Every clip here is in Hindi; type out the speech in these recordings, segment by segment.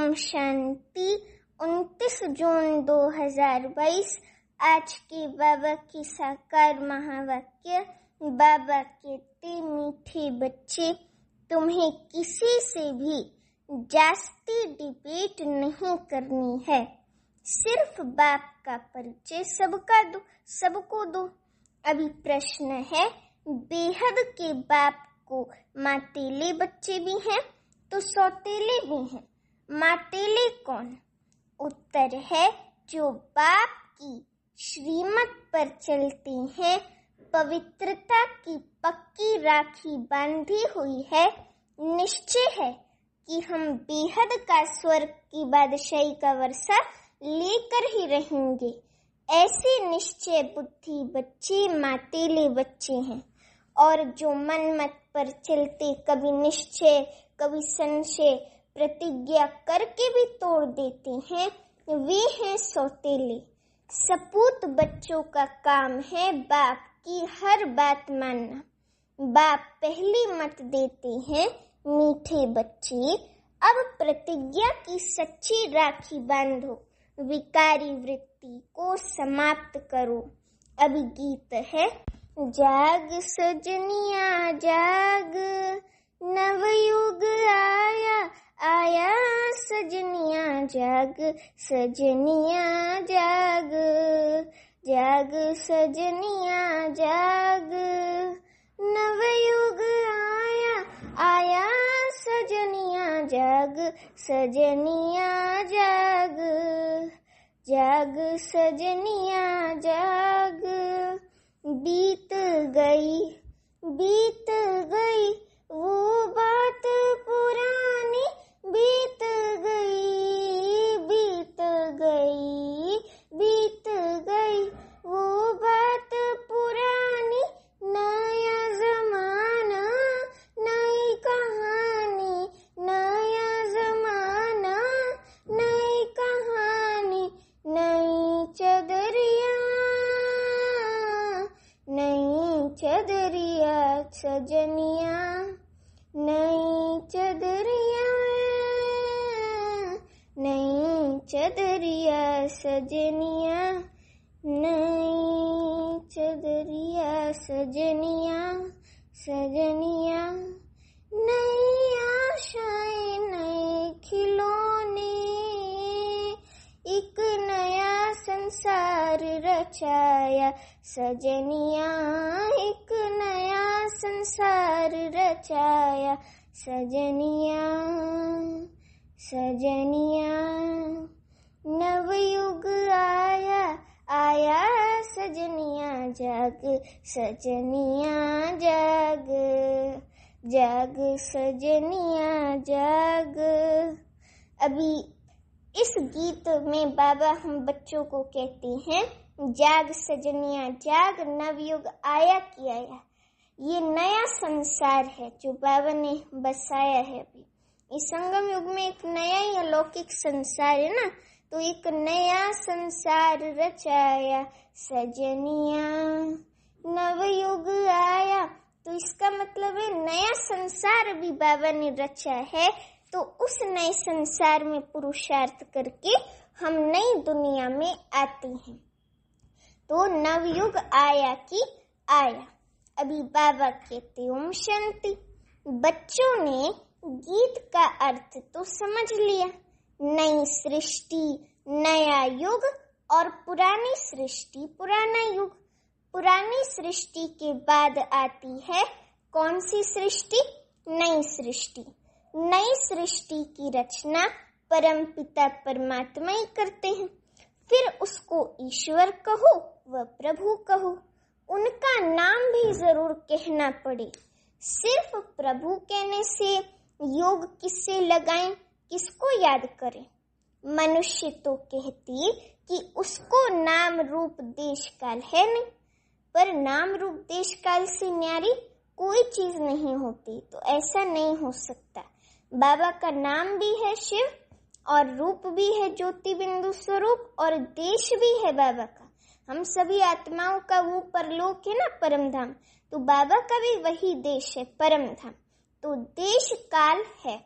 ओम शांति। 29 जून 2022 आज के बाबा की साकार महावाक्य। बाबा कहते, मीठे बच्चे, तुम्हें किसी से भी जास्ती डिबेट नहीं करनी है। सिर्फ बाप का परिचय सबको दो। अभी प्रश्न है, बेहद के बाप को मातेले बच्चे भी हैं तो सौतेले भी हैं। मातेले कौन? उत्तर है, जो बाप की श्रीमत पर चलते हैं, पवित्रता की पक्की राखी बांधी हुई है। निश्चय है कि हम बेहद का स्वर्ग की बादशाही का वर्षा लेकर ही रहेंगे। ऐसे निश्चय बुद्धि बच्चे मातेले बच्चे हैं, और जो मन मत पर चलते, कभी निश्चय कभी संशय, प्रतिज्ञा करके भी तोड़ देते हैं, वे हैं सौतेले। सपूत बच्चों का काम है बाप की हर बात मानना। बाप पहली मत देते हैं, मीठे बच्चे, अब प्रतिज्ञा की सच्ची राखी बांधो, विकारी वृत्ति को समाप्त करो। अभी गीत है, जाग सजनिया जाग, नवयुग आया सजनिया जाग, सजनिया जाग, जाग सजनिया जाग, नवयुग आया सजनिया जाग, सजनिया जाग, जाग सजनिया जाग। बीत गई वो बात पुरानी, बीत गई वो बात पुरानी। नया जमाना नई कहानी, नया जमाना नई कहानी, नई चदरिया सजनिया, नई चदरिया सजनिया, नई चदरिया सजनिया, सजनिया। नई आशाएं नए खिलौने, एक नया संसार रचाया सजनिया, एक नया संसार रचाया सजनिया, सजनिया। नवयुग आया सजनिया जाग, सजनिया जाग, जाग सजनिया जाग। अभी इस गीत में बाबा हम बच्चों को कहते हैं, जाग सजनिया जाग, नवयुग आया कि आया। ये नया संसार है जो बाबा ने बसाया है। अभी इस संगम युग में एक नया ही अलौकिक संसार है ना, तो एक नया संसार रचाया सजनिया। नवयुग आया तो इसका मतलब है नया संसार भी बाबा ने रचा है। तो उस नए संसार में पुरुषार्थ करके हम नई दुनिया में आते हैं। तो नवयुग आया कि आया। अभी बाबा कहते, ओम शांति। बच्चों ने गीत का अर्थ तो समझ लिया। नई सृष्टि नया युग और पुरानी सृष्टि पुराना युग। पुरानी सृष्टि के बाद आती है कौन सी सृष्टि? नई सृष्टि। नई सृष्टि की रचना परमपिता परमात्मा ही करते हैं। फिर उसको ईश्वर कहो व प्रभु कहो, उनका नाम भी जरूर कहना पड़े। सिर्फ प्रभु कहने से योग किससे लगाएं, किसको याद करें? मनुष्य तो कहती कि उसको नाम रूप देश काल है नहीं, पर नाम रूप देश काल से न्यारी कोई चीज नहीं होती। तो ऐसा नहीं हो सकता। बाबा का नाम भी है शिव, और रूप भी है ज्योति बिंदु स्वरूप, और देश भी है बाबा का। हम सभी आत्माओं का वो परलोक है ना, परम धाम। तो बाबा का भी वही देश है, परम धाम। तो देश काल है,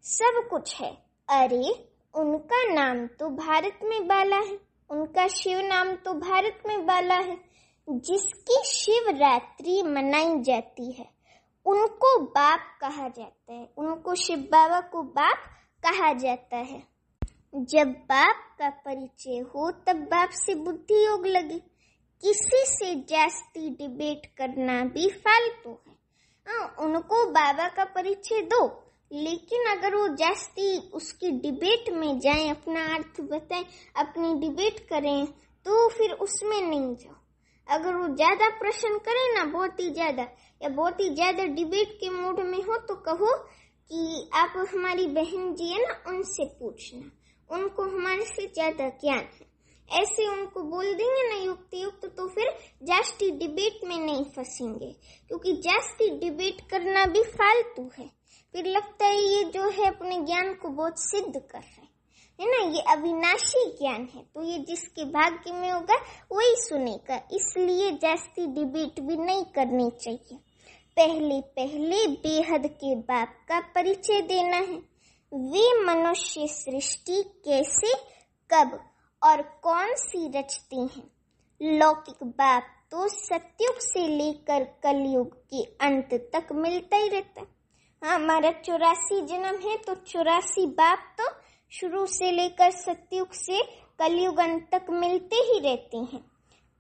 सब कुछ है। अरे उनका नाम तो भारत में बाला है, उनका शिव नाम तो भारत में बाला है। जिसकी शिवरात्रि मनाई जाती है उनको बाप कहा जाता है, उनको शिव बाबा को बाप कहा जाता है। जब बाप का परिचय हो तब बाप से बुद्धि योग लगे। किसी से जास्ती डिबेट करना भी फालतू है। उनको बाबा का परिचय दो, लेकिन अगर वो जास्ती उसकी डिबेट में जाएं, अपना अर्थ बताएं, अपनी डिबेट करें, तो फिर उसमें नहीं जाओ। अगर वो ज्यादा प्रश्न करें ना, बहुत ही ज्यादा या बहुत ही ज्यादा डिबेट के मूड में हो, तो कहो कि आप हमारी बहन जी है ना, उनसे पूछना, उनको हमारे से ज्यादा ज्ञान है। ऐसे उनको बोल देंगे ना युक्त तो फिर जास्ती डिबेट में नहीं फंसेंगे, क्योंकि जास्ती डिबेट करना भी फालतू है। फिर लगता है ये जो है अपने ज्ञान को बहुत सिद्ध कर रहे है ना, ये अविनाशी ज्ञान है, तो ये जिसके भाग्य में होगा वही सुनेगा। इसलिए जास्ती डिबेट भी नहीं करनी चाहिए। पहले बेहद के बाप का परिचय देना है। वे मनुष्य सृष्टि कैसे, कब और कौन सी रचते हैं। लौकिक बाप तो सतयुग से लेकर कलयुग के अंत तक मिलता ही रहता है। हमारा 84 जन्म है, तो 84 बाप तो शुरू से लेकर सतयुग से कलयुग अंत तक मिलते ही रहते हैं।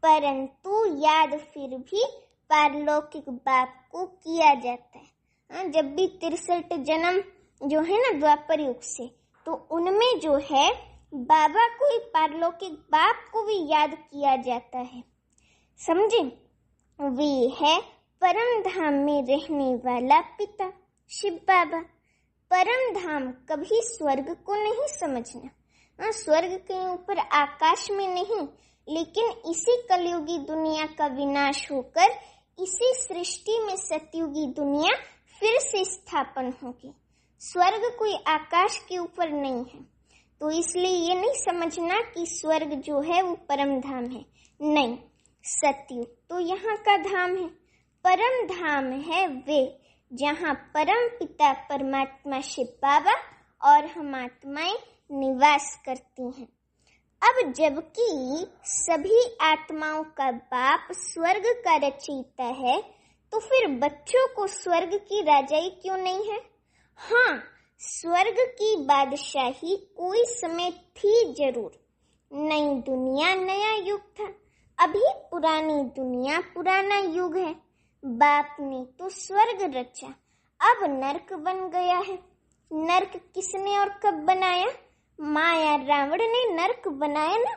परंतु याद फिर भी पारलौकिक बाप को किया जाता है। जब भी 63 जन्म जो है ना द्वापर युग से, तो उनमें जो है बाबा को ही, पारलौकिक बाप को भी याद किया जाता है। समझे? वे है परम धाम में रहने वाला पिता शिव बाबा। परम धाम कभी स्वर्ग को नहीं समझना। स्वर्ग के ऊपर आकाश में नहीं, लेकिन इसी कलयुगी दुनिया का विनाश होकर इसी सृष्टि में सतयुगी दुनिया फिर से स्थापन होगी। स्वर्ग कोई आकाश के ऊपर नहीं है, तो इसलिए ये नहीं समझना कि स्वर्ग जो है वो परम धाम है। नहीं, सतयुग तो यहाँ का धाम है। परम धाम है वे जहाँ परम पिता परमात्मा शिव बाबा और हम आत्माएं निवास करती हैं। अब जबकि सभी आत्माओं का बाप स्वर्ग का रचयिता है, तो फिर बच्चों को स्वर्ग की राजाई क्यों नहीं है? हाँ, स्वर्ग की बादशाही कोई समय थी जरूर। नई दुनिया नया युग था, अभी पुरानी दुनिया पुराना युग है। बाप ने तो स्वर्ग रचा, अब नर्क बन गया है। नर्क किसने और कब बनाया? माया रावण ने नर्क बनाया ना।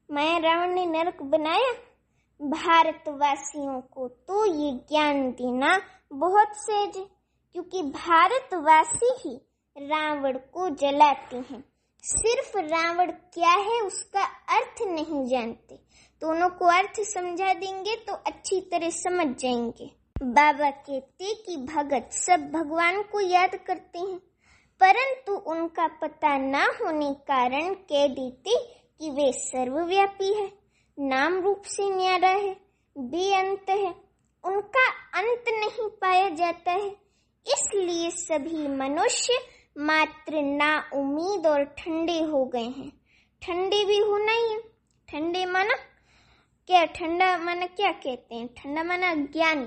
माया रावण ने नर्क बनाया। भारतवासियों को तो ये ज्ञान देना बहुत सहज है, क्योंकि भारतवासी ही रावण को जलाते हैं। सिर्फ रावण क्या है उसका अर्थ नहीं जानते, तो उनको अर्थ समझा देंगे तो अच्छी तरह समझ जाएंगे। बाबा कहते कि भगत सब भगवान को याद करते हैं, परंतु उनका पता ना होने कारण कह देते कि वे सर्वव्यापी है, नाम रूप से न्यारा है, बेअंत है, उनका अंत नहीं पाया जाता है। इसलिए सभी मनुष्य मात्र ना उम्मीद और ठंडे हो गए हैं। ठंडे भी होना ही है। ठंडे माना क्या? ठंडा माना क्या कहते हैं? ठंडा माना ज्ञान।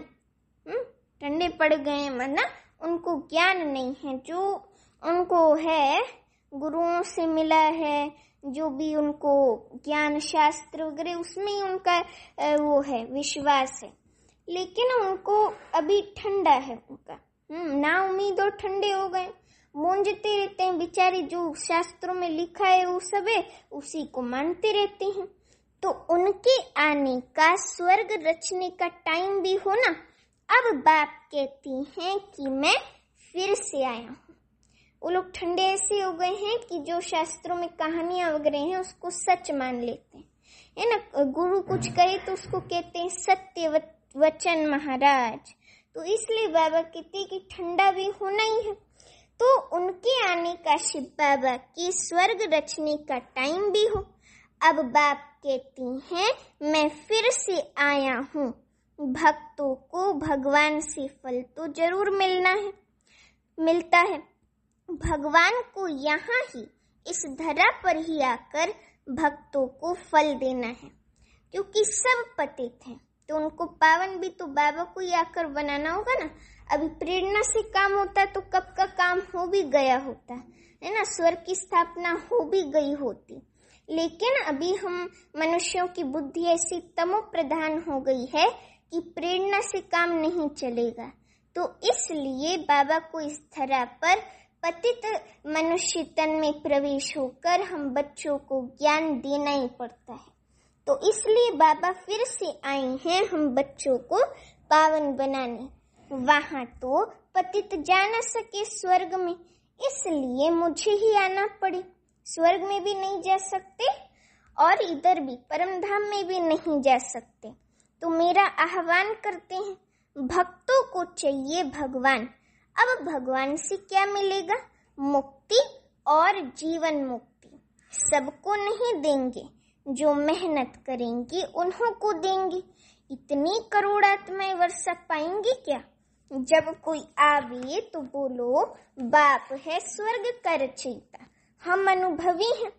ठंडे पड़ गए माना उनको ज्ञान नहीं है, जो उनको है गुरुओं से मिला है, जो भी उनको ज्ञान शास्त्र वगैरह उसमें ही उनका वो है विश्वास है, लेकिन उनको अभी ठंडा है उनका। ना उम्मीद और ठंडे हो गए, मूंझते रहते हैं बेचारे। जो शास्त्रों में लिखा है वो सब है, उसी को मानते रहते हैं। तो उनके आने का, स्वर्ग रचने का टाइम भी हो ना। अब बाप कहती हैं कि मैं फिर से आया हूँ। वो लोग ठंडे ऐसे हो गए हैं कि जो शास्त्रों में कहानियां वगैरह हैं उसको सच मान लेते हैं, है ना। गुरु कुछ कहे तो उसको कहते हैं सत्य वचन महाराज। तो इसलिए बाबा कहते हैं कि ठंडा भी होना ही है। तो उनके आने का, शिव बाबा की स्वर्ग रचने का टाइम भी हो। अब बाप कहती हैं मैं फिर से आया हूँ। भक्तों को भगवान से फल तो जरूर मिलता है। भगवान को यहाँ ही इस धरा पर ही आकर भक्तों को फल देना है, क्योंकि सब पतित हैं तो उनको पावन भी तो बाबा को ही आकर बनाना होगा ना। अभी प्रेरणा से काम होता तो कब का काम हो भी गया होता है ना, स्वर्ग की स्थापना हो भी गई होती। लेकिन अभी हम मनुष्यों की बुद्धि ऐसी तमो प्रधान हो गई है कि प्रेरणा से काम नहीं चलेगा, तो इसलिए बाबा को इस धरा पर पतित मनुष्य तन में प्रवेश होकर हम बच्चों को ज्ञान देना ही पड़ता है। तो इसलिए बाबा फिर से आए हैं हम बच्चों को पावन बनाने। वहां तो पतित जा न सके स्वर्ग में, इसलिए मुझे ही आना पड़े। स्वर्ग में भी नहीं जा सकते और इधर भी परम धाम में भी नहीं जा सकते। तो मेरा आह्वान करते हैं, भक्तों को चाहिए भगवान। अब भगवान से क्या मिलेगा? मुक्ति और जीवन मुक्ति। सबको नहीं देंगे, जो मेहनत करेंगे उन्हों को देंगे। इतनी करोड़ आत्माएं वर्षा पाएंगे क्या? जब कोई आवे तो बोलो बाप है स्वर्ग का रचयिता। हम अनुभवी हैं,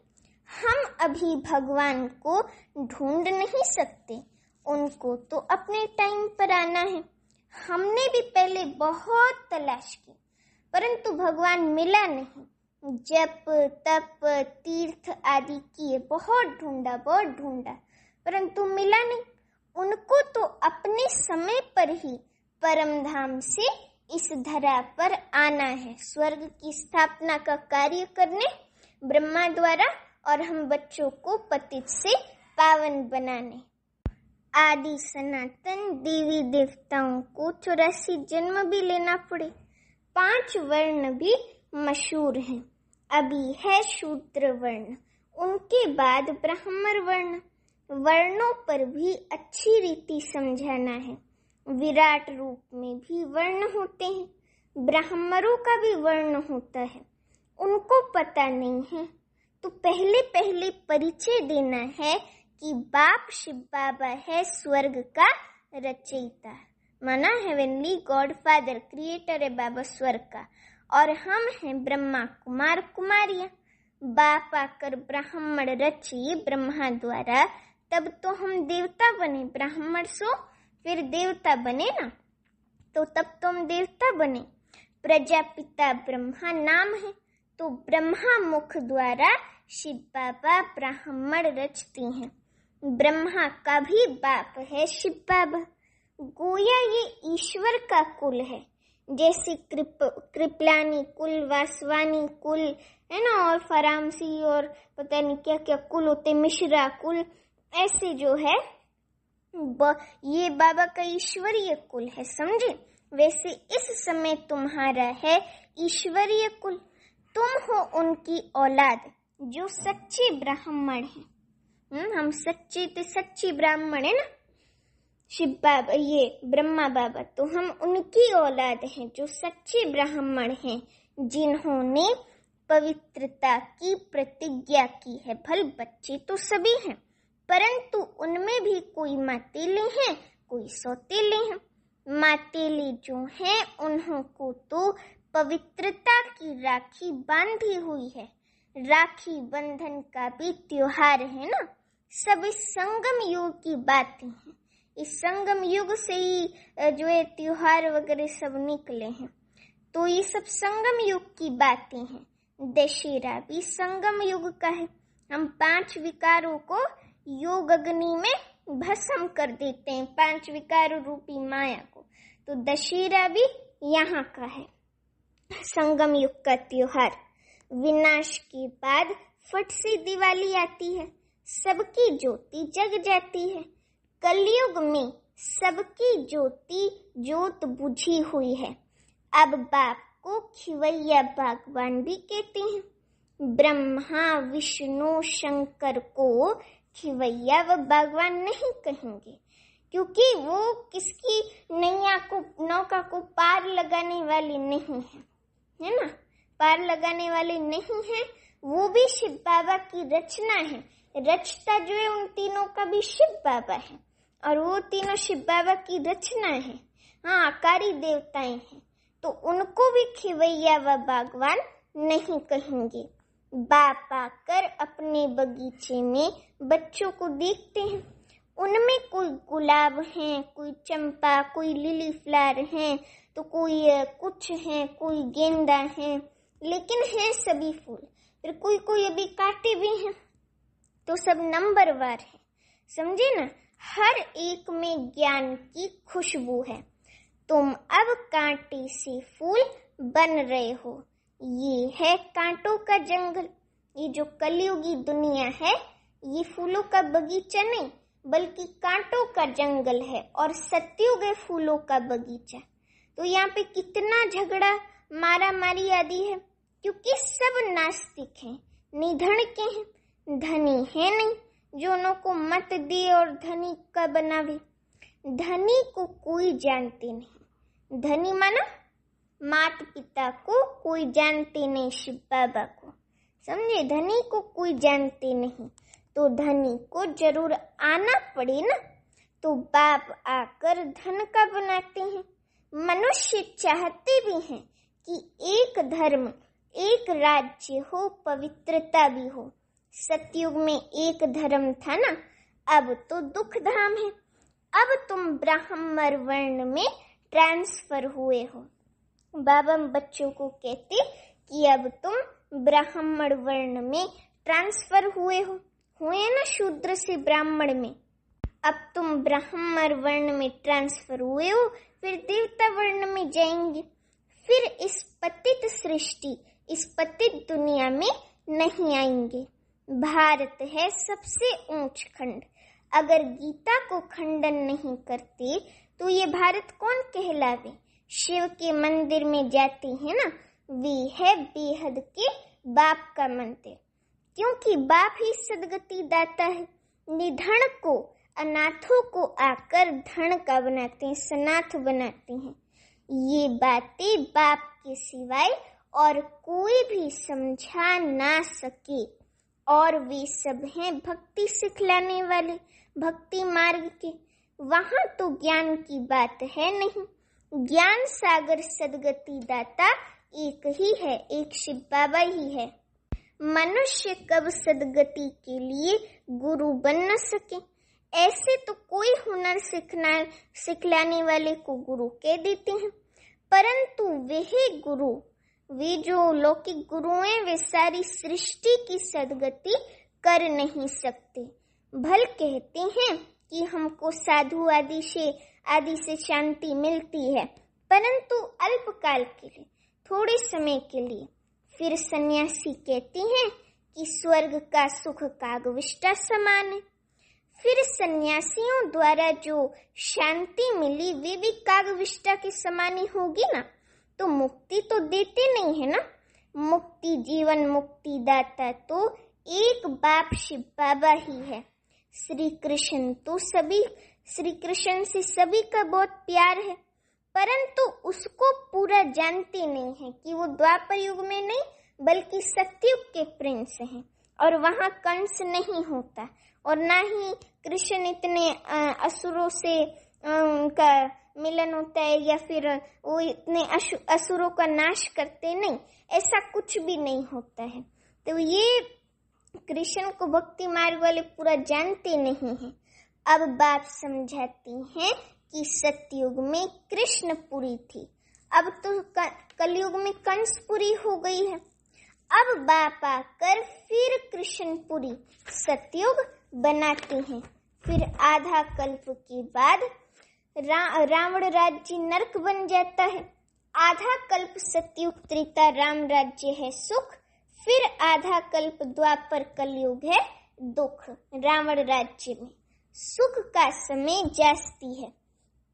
हम अभी भगवान को ढूंढ नहीं सकते, उनको तो अपने टाइम पर आना है। हमने भी पहले बहुत तलाश की, परंतु भगवान मिला नहीं। जप तप तीर्थ आदि किए, बहुत ढूंढा, परंतु मिला नहीं। उनको तो अपने समय पर ही परम धाम से इस धरा पर आना है, स्वर्ग की स्थापना का कार्य करने ब्रह्मा द्वारा, और हम बच्चों को पतित से पावन बनाने। आदि सनातन देवी देवताओं को 84 जन्म भी लेना पड़े। 5 वर्ण भी मशहूर हैं। अभी है शूद्र वर्ण, उनके बाद ब्राह्मण वर्ण। वर्णों पर भी अच्छी रीति समझाना है। विराट रूप में भी वर्ण होते हैं, ब्राह्मणों का भी वर्ण होता है, उनको पता नहीं है। तो पहले परिचय देना है कि बाप शिव बाबा है स्वर्ग का रचयिता, माना हेवनली गॉड फादर क्रिएटर है बाबा स्वर्ग का, और हम हैं ब्रह्मा कुमार कुमारियां। बाप आकर ब्राह्मण रचे ब्रह्मा द्वारा, तब तो हम देवता बने। ब्राह्मण सो फिर देवता बने ना, तो तब तो हम देवता बने। प्रजापिता ब्रह्मा नाम है, तो ब्रह्मा मुख द्वारा शिव बाबा ब्राह्मण रचते हैं। ब्रह्मा का भी बाप है शिव बाबा। गोया ये ईश्वर का कुल है, जैसे कृपलानी कुल, वासवानी कुल है ना, और फरामसी और पता नहीं क्या क्या कुल होते, मिश्रा कुल, ऐसे जो है ये बाबा का ईश्वरीय कुल है, समझे। वैसे इस समय तुम्हारा है ईश्वरीय कुल, तुम हो उनकी औलाद जो सच्चे ब्राह्मण हैं। हम सच्ची ब्राह्मण है ना, शिव बाबा ये ब्रह्मा बाबा, तो हम उनकी औलाद हैं जो सच्चे ब्राह्मण हैं, जिन्होंने पवित्रता की प्रतिज्ञा की है। भले बच्चे तो सभी हैं, परंतु उनमें भी कोई मातेले हैं, कोई सौतेले हैं। मातेले जो हैं उन्हों को तो पवित्रता की राखी बांधी हुई है। राखी बंधन का भी त्योहार है ना। सब इस संगम युग की बातें हैं। इस संगम युग से ही जो है त्योहार वगैरह सब निकले हैं, तो ये सब संगम युग की बातें हैं। दशहरा भी संगम युग का है। हम 5 विकारों को योग अग्नि में भस्म कर देते हैं, 5 विकार रूपी माया को। तो दशहरा भी यहाँ का है, संगम युग का त्योहार। विनाश के बाद फट से दिवाली आती है, सबकी ज्योति जग जाती है। कलयुग में सबकी जोत बुझी हुई है। अब बाप को खिवैया भगवान भी कहते हैं। ब्रह्मा विष्णु शंकर को खिवैया व भगवान नहीं कहेंगे, क्योंकि वो किसकी नौका को पार लगाने वाले नहीं है ना, पार लगाने वाले नहीं है। वो भी शिव बाबा की रचना है। रचता जो है उन तीनों का भी शिव बाबा है, और वो तीनों शिव बाबा की रचना है। हाँ, आकारी देवताएं हैं, तो उनको भी खिवैया व भगवान नहीं कहेंगे। बाप आकर अपने बगीचे में बच्चों को देखते हैं। उनमें कोई गुलाब हैं, कोई चंपा, कोई लिली फ्लावर हैं, तो कोई कुछ हैं, कोई गेंदा हैं, लेकिन हैं सभी फूल। फिर कोई कोई अभी काटे भी हैं, तो सब नंबरवार है। समझे ना? हर एक में ज्ञान की खुशबू है। तुम अब कांटे से फूल बन रहे हो। ये है कांटों का जंगल। ये जो कलयुगी दुनिया है, ये फूलों का बगीचा नहीं बल्कि कांटों का जंगल है, और सत्युग है फूलों का बगीचा। तो यहाँ पे कितना झगड़ा, मारा मारी आदि है, क्योंकि सब नास्तिक हैं, निधन के हैं, धनी है नहीं जो उनको मत दे और धनी का बनावे। धनी को कोई जानते नहीं। धनी माना माता पिता को कोई जानते नहीं, शिव बाबा को। समझे? धनी को कोई जानते नहीं, तो धनी को जरूर आना पड़े ना। तो बाप आकर धन का बनाते हैं। मनुष्य चाहते भी हैं कि एक धर्म, एक राज्य हो, पवित्रता भी हो। सतयुग में एक धर्म था ना, अब तो दुख धाम है। अब तुम ब्राह्मण वर्ण में ट्रांसफर हुए हो। बाबा बच्चों को कहते कि अब तुम ब्राह्मण वर्ण में ट्रांसफर हुए हो। हुए ना शूद्र से ब्राह्मण में, अब तुम ब्राह्मण वर्ण में ट्रांसफर हुए हो, फिर देवता वर्ण में जाएंगे। फिर इस पतित सृष्टि, इस पतित दुनिया में नहीं आएंगे। भारत है सबसे ऊंच खंड। अगर गीता को खंडन नहीं करते तो ये भारत कौन कहलावे? शिव के मंदिर में जाते हैं ना, वे है बेहद के बाप का मंदिर, क्योंकि बाप ही सदगति दाता है। निधन को, अनाथों को आकर धन का बनाते हैं, सनाथ बनाते हैं। ये बातें बाप के सिवाय और कोई भी समझा ना सके, और वे सब हैं भक्ति सिखलाने वाले, भक्ति मार्ग के। वहां तो ज्ञान की बात है नहीं। ज्ञान सागर सदगति दाता एक ही है, एक शिव बाबा ही है। मनुष्य कब सदगति के लिए गुरु बन न सके। ऐसे तो कोई हुनर सिखलाने वाले को गुरु कह देते हैं, परंतु वह गुरु, वे जो लौकिक गुरु हैं, वे सारी सृष्टि की सदगति कर नहीं सकते। भल कहते हैं कि हमको साधु आदि से शांति मिलती है, परंतु अल्पकाल के लिए, थोड़े समय के लिए। फिर सन्यासी कहते हैं कि स्वर्ग का सुख कागविष्टा समान है। फिर सन्यासियों द्वारा जो शांति मिली वे भी कागविष्टा के समान ही होगी ना। तो मुक्ति तो देते नहीं है ना। मुक्ति, जीवन मुक्ति दाता तो एक बाप शिव बाबा ही है। श्री कृष्ण तो श्री कृष्ण से सभी का बहुत प्यार है, परंतु उसको पूरा जानते नहीं है कि वो द्वापर युग में नहीं बल्कि सतयुग के प्रिंस हैं, और वहाँ कंस नहीं होता, और ना ही कृष्ण इतने असुरों से उनका मिलन होता है, या फिर वो इतने असुरों का नाश करते नहीं, ऐसा कुछ भी नहीं होता है। तो ये कृष्ण को भक्ति मार्ग वाले पूरा जानते नहीं हैं। अब बात समझाती हैं कि सतयुग में कृष्णपुरी थी, अब तो कलयुग में कंसपुरी हो गई है। अब बाप आकर फिर कृष्णपुरी सतयुग बनाते हैं। फिर आधा कल्प के बाद रावण राज्य नरक बन जाता है। आधा कल्प सतयुग त्रेता राम राज्य है सुख। फिर आधा कल्प द्वापर कलयुग है दुख। रावण राज्य में सुख का समय जास्ती है,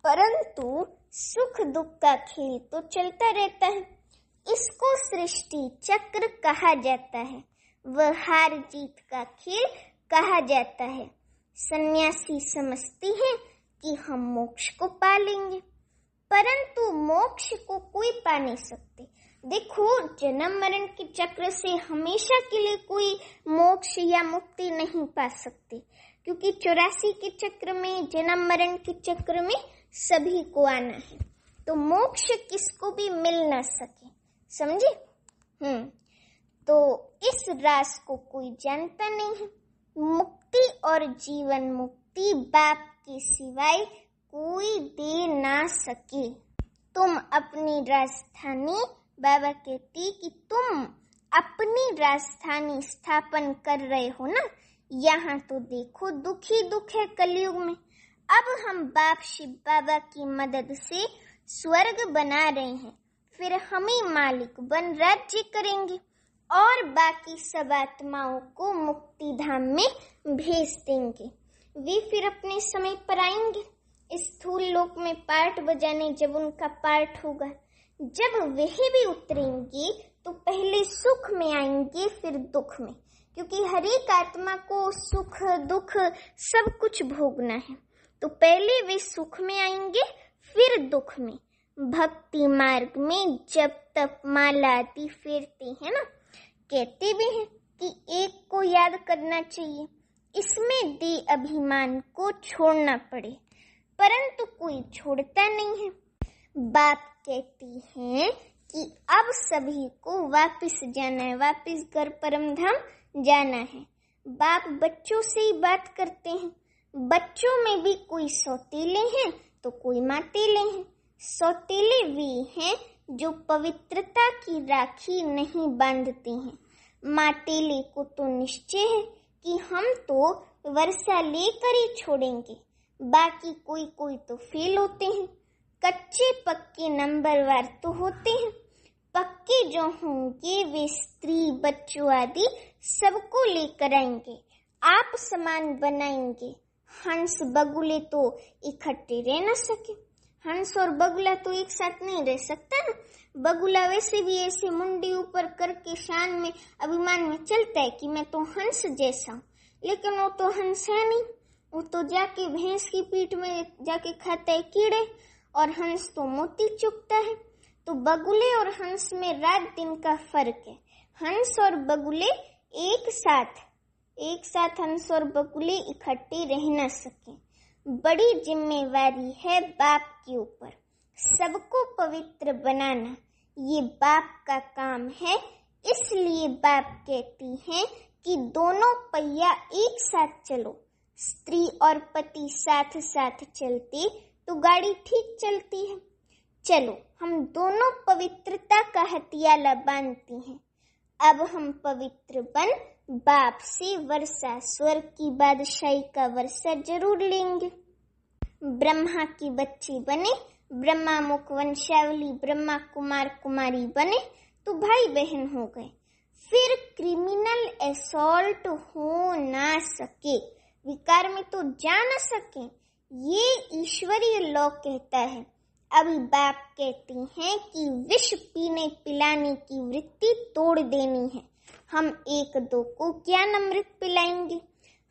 परंतु सुख दुख का खेल तो चलता रहता है। इसको सृष्टि चक्र कहा जाता है, वह हार जीत का खेल कहा जाता है। सन्यासी समझते हैं कि हम मोक्ष को पा लेंगे, परंतु मोक्ष को कोई पा नहीं सकते। देखो, जन्म मरण के चक्र से हमेशा के लिए कोई मोक्ष या मुक्ति नहीं पा सकते, क्योंकि 84 के चक्र में, जन्म मरण के चक्र में सभी को आना है, तो मोक्ष किसको भी मिल ना सके। समझे? तो इस राज को कोई जानता नहीं है। मुक्ति और जीवन मुक्ति बाप के सिवाय कोई दे ना सके। तुम अपनी राजधानी, बाबा कहती कि तुम अपनी राजधानी स्थापन कर रहे हो ना। यहाँ तो देखो दुख ही दुख है कलयुग में। अब हम बाप शिव बाबा की मदद से स्वर्ग बना रहे हैं, फिर हम ही मालिक बन राज्य करेंगे और बाकी सब आत्माओं को मुक्ति धाम में भेज देंगे। वे फिर अपने समय पर आएंगे इस स्थूल लोक में पार्ट बजाने। जब उनका पार्ट होगा, जब वह भी उतरेंगे तो पहले सुख में आएंगे फिर दुख में, क्योंकि हर एक आत्मा को सुख दुख सब कुछ भोगना है। तो पहले वे सुख में आएंगे फिर दुख में। भक्ति मार्ग में जब तप माला आदि फेरते हैं ना, कहते भी हैं कि एक को याद करना चाहिए, इसमें दे अभिमान को छोड़ना पड़े, परंतु कोई छोड़ता नहीं है। बाप कहती हैं कि अब सभी को वापस जाना है, वापस घर परम धाम जाना है। बाप बच्चों से ही बात करते हैं। बच्चों में भी कोई सौतेले हैं तो कोई मातेले हैं। सौतेले वे हैं जो पवित्रता की राखी नहीं बांधते हैं। मातेले को तो निश्चय है कि हम तो वर्षा लेकर ही छोड़ेंगे। बाकी कोई कोई तो फेल होते हैं। कच्चे पक्के नंबरवार तो होते हैं। पक्के जो होंगे वे स्त्री बच्चों आदि सबको लेकर आएंगे, आप समान बनाएंगे। हंस बगुले तो इकट्ठे रह न सके। हंस और बगुला तो एक साथ नहीं रह सकता ना। बगुला वैसे भी ऐसे मुंडी ऊपर करके शान में अभिमान में चलता है कि मैं तो हंस जैसा हूँ, लेकिन वो तो हंस है नहीं। वो तो जाके भैंस की पीठ में जाके खाता है कीड़े, और हंस तो मोती चुगता है। तो बगुले और हंस में रात दिन का फर्क है। हंस और बगुले एक साथ हंस और बगुले इकट्ठे रह न सके। बड़ी जिम्मेवारी है बाप के ऊपर, सबको पवित्र बनाना, ये बाप का काम है। इसलिए बाप कहती हैं कि दोनों पहिया एक साथ चलो। स्त्री और पति साथ साथ चलते तो गाड़ी ठीक चलती है। चलो हम दोनों पवित्रता का हथियाला बांधते हैं। अब हम पवित्र बन बाप से वर्षा, स्वर्ग की बादशाही का वर्षा जरूर लेंगे। ब्रह्मा की बच्ची बने, ब्रह्मा मुख वंशावली ब्रह्मा कुमार कुमारी बने तो भाई बहन हो गए। फिर क्रिमिनल असॉल्ट हो ना सके, विकार में तो जा न सके। ये ईश्वरीय लॉ कहता है। अभी बाप कहती हैं कि विष पीने पिलाने की वृत्ति तोड़ देनी है। हम एक दो को क्या अमृत पिलाएंगे।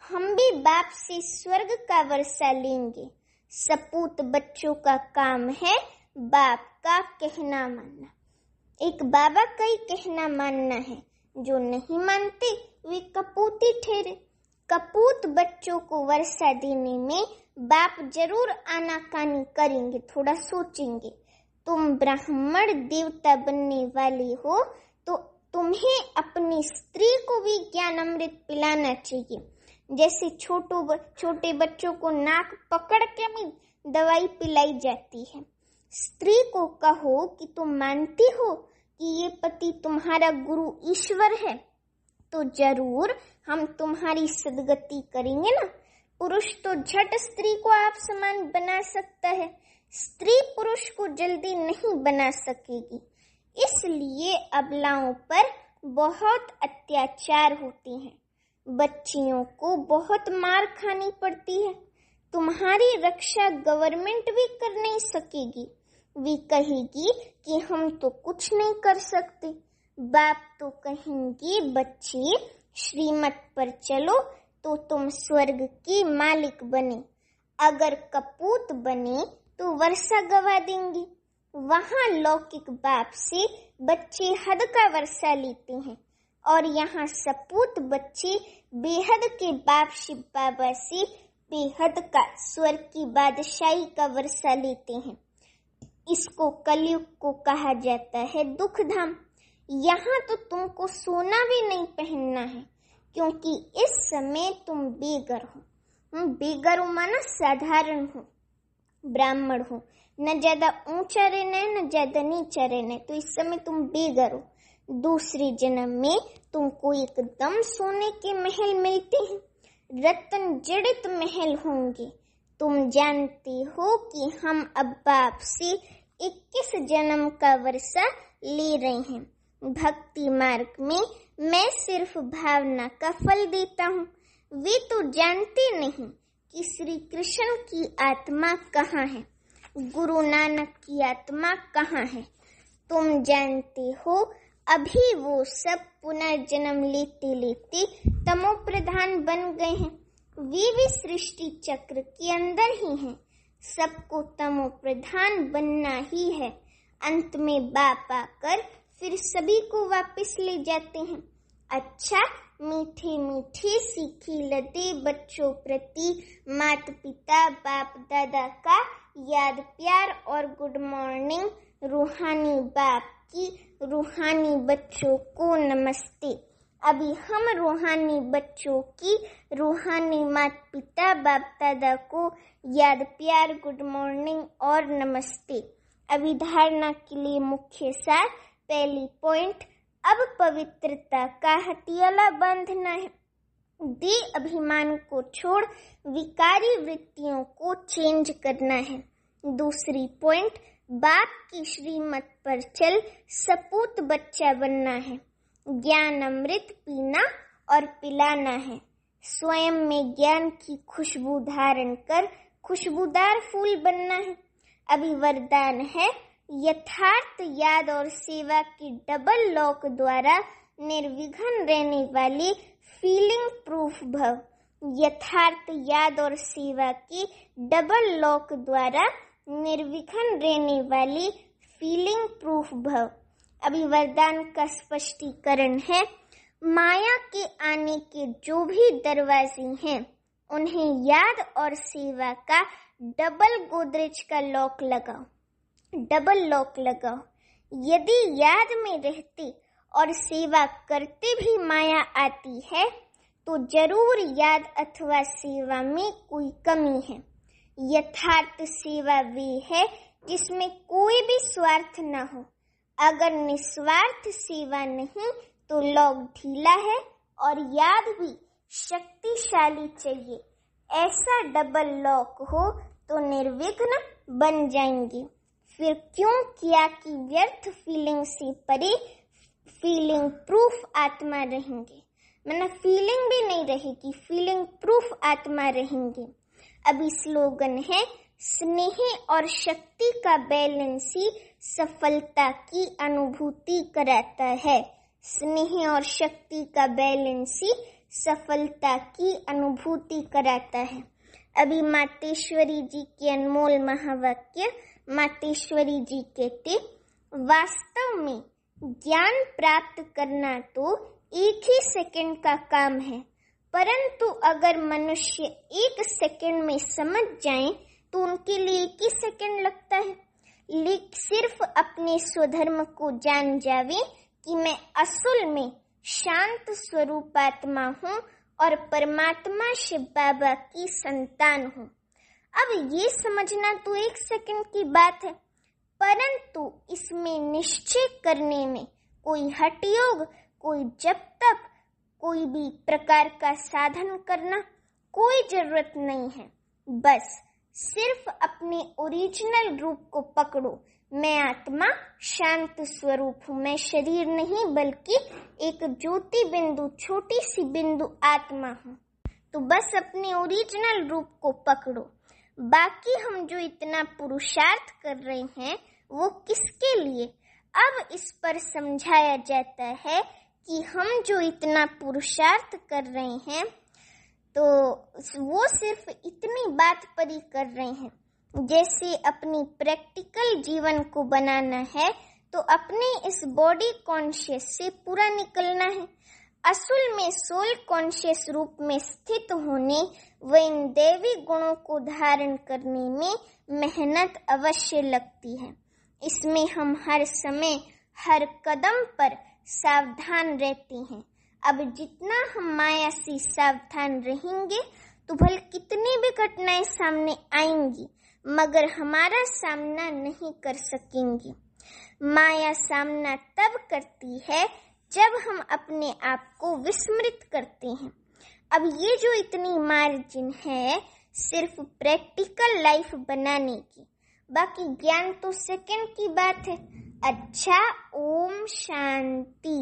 हम भी बाप से स्वर्ग का वर्षा लेंगे। सपूत बच्चों का काम है बाप का कहना मानना। एक बाबा का ही कहना मानना है। जो नहीं मानते वे कपूती ठहरे। कपूत बच्चों को वर्षा देने में बाप जरूर आनाकानी करेंगे, थोड़ा सोचेंगे। तुम ब्राह्मण देवता बनने वाले हो तो तुम्हें अपनी स्त्री को भी ज्ञान अमृत पिलाना चाहिए। जैसे छोटे बच्चों को नाक पकड़ के भी दवाई पिलाई जाती है। स्त्री को कहो कि तुम मानती हो कि ये पति तुम्हारा गुरु ईश्वर है, तो जरूर हम तुम्हारी सदगति करेंगे ना। पुरुष तो झट स्त्री को आप समान बना सकता है, स्त्री पुरुष को जल्दी नहीं बना सकेगी। इसलिए अबलाओं पर बहुत अत्याचार होते हैं। बच्चियों को बहुत मार खानी पड़ती है। तुम्हारी रक्षा गवर्नमेंट भी कर नहीं सकेगी। वे कहेगी कि हम तो कुछ नहीं कर सकते। बाप तो कहेंगे बच्चे श्रीमत पर चलो तो तुम स्वर्ग के मालिक बने। अगर कपूत बने तो वर्षा गवा देंगे। वहाँ लौकिक बाप से बच्चे हद का वर्षा लेते हैं और यहाँ सपूत बच्चे बेहद के बाप शिव बाबा से बेहद का स्वर्ग की बादशाही का वर्षा लेते हैं। इसको कलयुग को कहा जाता है दुख धाम। यहाँ तो तुमको सोना भी नहीं पहनना है, क्योंकि इस समय तुम बेघर हो। बेघर हो माना साधारण हो, ब्राह्मण हो, न ज्यादा ऊंचा रहना है न ज्यादा नीचा रहना है, तो इस समय तुम बेघर हो। दूसरे जन्म में तुमको एकदम सोने के महल मिलते हैं, रत्न जड़ित महल होंगे। तुम जानते हो कि हम अब बाप से 21 जन्म का वर्षा ले रहे हैं। भक्ति मार्ग में मैं सिर्फ भावना का फल देता हूँ। वे तो जानते नहीं कि श्री कृष्ण की आत्मा कहाँ है, गुरु नानक की आत्मा कहाँ है। तुम जानते हो अभी वो सब पुनर्जन्म लेते लेते तमो प्रधान बन गए हैं। वे भी सृष्टि चक्र के अंदर ही हैं। सबको तमो प्रधान बनना ही है। अंत में बाप आकर फिर सभी को वापस ले जाते हैं। अच्छा, मीठे मीठे सीखी लदे बच्चों प्रति माता पिता बाप दादा का याद प्यार और गुड मॉर्निंग। रूहानी बाप की रूहानी बच्चों को नमस्ते। अभी हम रूहानी बच्चों की रूहानी माता पिता बाप दादा को याद प्यार गुड मॉर्निंग और नमस्ते। अभी धारणा के लिए मुख्य सार। पहली पॉइंट, अब पवित्रता का हथियाला बांधना है। देह अभिमान को छोड़ विकारी वृत्तियों को चेंज करना है। दूसरी पॉइंट, बाप की श्रीमत पर चल सपूत बच्चा बनना है। ज्ञान अमृत पीना और पिलाना है। स्वयं में ज्ञान की खुशबू धारण कर खुशबूदार फूल बनना है। अभी वरदान है, यथार्थ याद और सेवा के डबल लॉक द्वारा निर्विघ्न रहने वाले फीलिंग प्रूफ भव। यथार्थ याद और सेवा के डबल लॉक द्वारा निर्विघ्न रहने वाले फीलिंग प्रूफ भव। अभी वरदान का स्पष्टीकरण है, माया के आने के जो भी दरवाजे हैं उन्हें याद और सेवा का डबल गोदरेज का लॉक लगाओ, डबल लॉक लगाओ। यदि याद में रहते और सेवा करते भी माया आती है तो जरूर याद अथवा सेवा में कोई कमी है। यथार्थ सेवा वे है जिसमें कोई भी स्वार्थ न हो। अगर निस्वार्थ सेवा नहीं तो लॉक ढीला है और याद भी शक्तिशाली चाहिए। ऐसा डबल लॉक हो तो निर्विघ्न बन जाएंगे। फिर क्यों किया कि व्यर्थ फीलिंग से परे फीलिंग प्रूफ आत्मा रहेंगे। मतलब फीलिंग भी नहीं रहेगी, फीलिंग प्रूफ आत्मा रहेंगे। अभी स्लोगन है, स्नेह और शक्ति का बैलेंस ही सफलता की अनुभूति कराता है। स्नेह और शक्ति का बैलेंस ही सफलता की अनुभूति कराता है। अभी मातेश्वरी जी के अनमोल महावाक्य। मातेश्वरी जी कहते, वास्तव में ज्ञान प्राप्त करना तो एक ही सेकंड का काम है, परंतु अगर मनुष्य 1 सेकंड में समझ जाए तो उनके लिए 1 ही सेकंड लगता है। लेकिन सिर्फ अपने स्वधर्म को जान जावे कि मैं असल में शांत स्वरूप आत्मा हूँ और परमात्मा शिव बाबा की संतान हूँ। अब ये समझना तो 1 सेकंड की बात है, परंतु इसमें निश्चय करने में कोई हठ योग, कोई जप तप, कोई भी प्रकार का साधन करना कोई जरूरत नहीं है। बस सिर्फ अपने ओरिजिनल रूप को पकड़ो। मैं आत्मा शांत स्वरूप हूँ। मैं शरीर नहीं बल्कि एक ज्योति बिंदु, छोटी सी बिंदु आत्मा हूँ। तो बस अपने ओरिजिनल रूप को पकड़ो। बाकी हम जो इतना पुरुषार्थ कर रहे हैं वो किसके लिए? अब इस पर समझाया जाता है कि हम जो इतना पुरुषार्थ कर रहे हैं तो वो सिर्फ इतनी बात पर ही कर रहे हैं, जैसे अपनी प्रैक्टिकल जीवन को बनाना है तो अपने इस बॉडी कॉन्शियस से पूरा निकलना है। असल में सोल कॉन्शियस रूप में स्थित होने व इन दैवी गुणों को धारण करने में मेहनत अवश्य लगती है। इसमें हम हर समय हर कदम पर सावधान रहते हैं। अब जितना हम माया से सावधान रहेंगे तो भले कितनी भी कठिनाई सामने आएंगी मगर हमारा सामना नहीं कर सकेंगी। माया सामना तब करती है जब हम अपने आप को विस्मृत करते हैं। अब ये जो इतनी मार्जिन है सिर्फ प्रैक्टिकल लाइफ बनाने की, बाकी ज्ञान तो सेकंड की बात है। अच्छा, ओम शांति।